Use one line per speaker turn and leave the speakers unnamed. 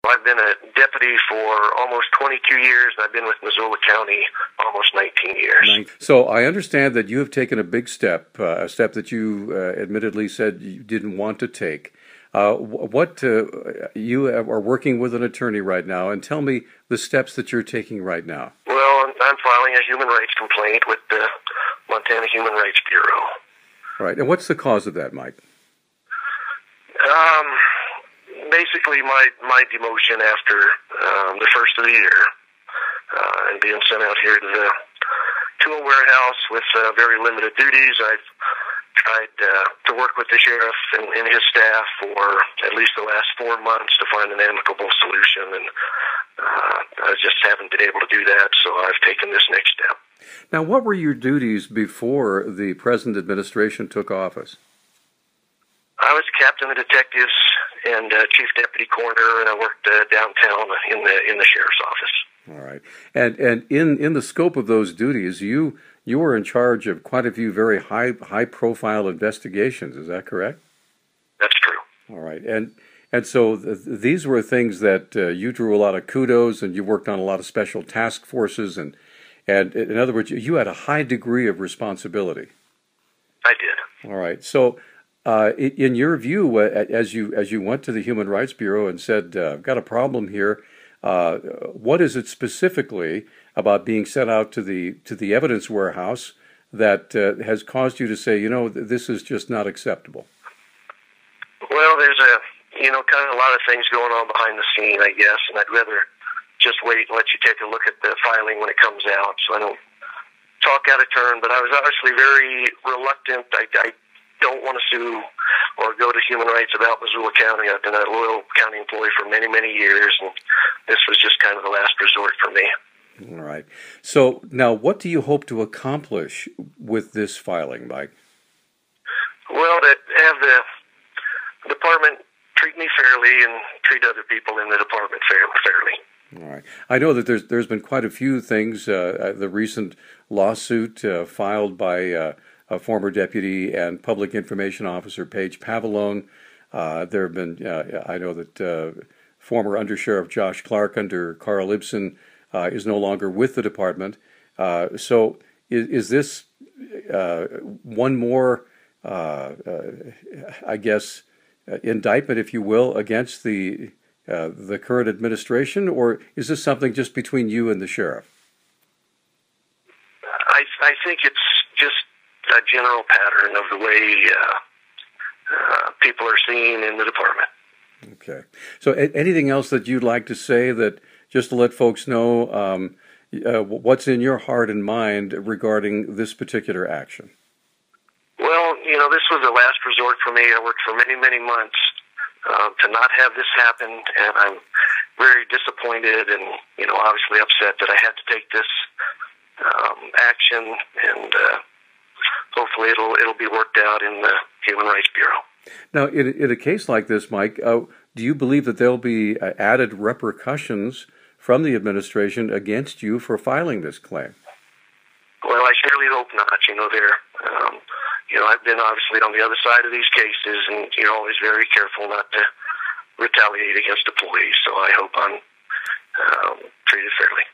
I've been a deputy for almost 22 years, and I've been with Missoula County almost 19 years.
So I understand that you have taken a big step, a step that you admittedly said you didn't want to take. You are working with an attorney right now, and tell me the steps that you're taking right now.
Well, I'm filing a human rights complaint with the Montana Human Rights Bureau.
All right, and what's the cause of that, Mike?
Basically, my demotion after the first of the year, and being sent out here to a warehouse with very limited duties. I've tried to work with the sheriff and his staff for at least the last 4 months to find an amicable solution, and I just haven't been able to do that, so I've taken this next step.
Now, what were your duties before the present administration took office?
I was captain of detectives and chief deputy coroner, and I worked downtown in the sheriff's office.
All right, and in the scope of those duties, you were in charge of quite a few very high profile investigations. Is that correct?
That's true.
All right, and so these were things that you drew a lot of kudos, and you worked on a lot of special task forces, and in other words, you had a high degree of responsibility.
I did.
All right, so. In your view, as you went to the Human Rights Bureau and said, "I've got a problem here," what is it specifically about being sent out to the evidence warehouse that has caused you to say, this is just not acceptable?
Well, there's kind of a lot of things going on behind the scene, I guess, and I'd rather just wait and let you take a look at the filing when it comes out, so I don't talk out of turn. But I was obviously very reluctant. I don't want to sue or go to human rights about Missoula County. I've been a loyal county employee for many, many years, and this was just kind of the last resort for me.
All right. So now what do you hope to accomplish with this filing, Mike?
Well, to have the department treat me fairly and treat other people in the department fairly.
All right. I know that there's been quite a few things. The recent lawsuit filed by a former deputy and public information officer, Paige Pavallone. There have been, I know that former Undersheriff Josh Clark under Carl Ibsen is no longer with the department. So is this one more, I guess, indictment, if you will, against the current administration, or is this something just between you and the sheriff?
I think it's just a general pattern of the way people are seen in the department.
Okay. So anything else that you'd like to say, that just to let folks know what's in your heart and mind regarding this particular action? Well,
this was a last resort for me. I worked for many, many months to not have this happen, and I'm very disappointed and, obviously upset that I had to take this action, and hopefully it'll be worked out in the Human Rights Bureau.
Now, in a case like this, Mike, do you believe that there'll be added repercussions from the administration against you for filing this claim?
Well, I surely hope not. I've been obviously on the other side of these cases, and you're always very careful not to retaliate against employees. So I hope I'm treated fairly.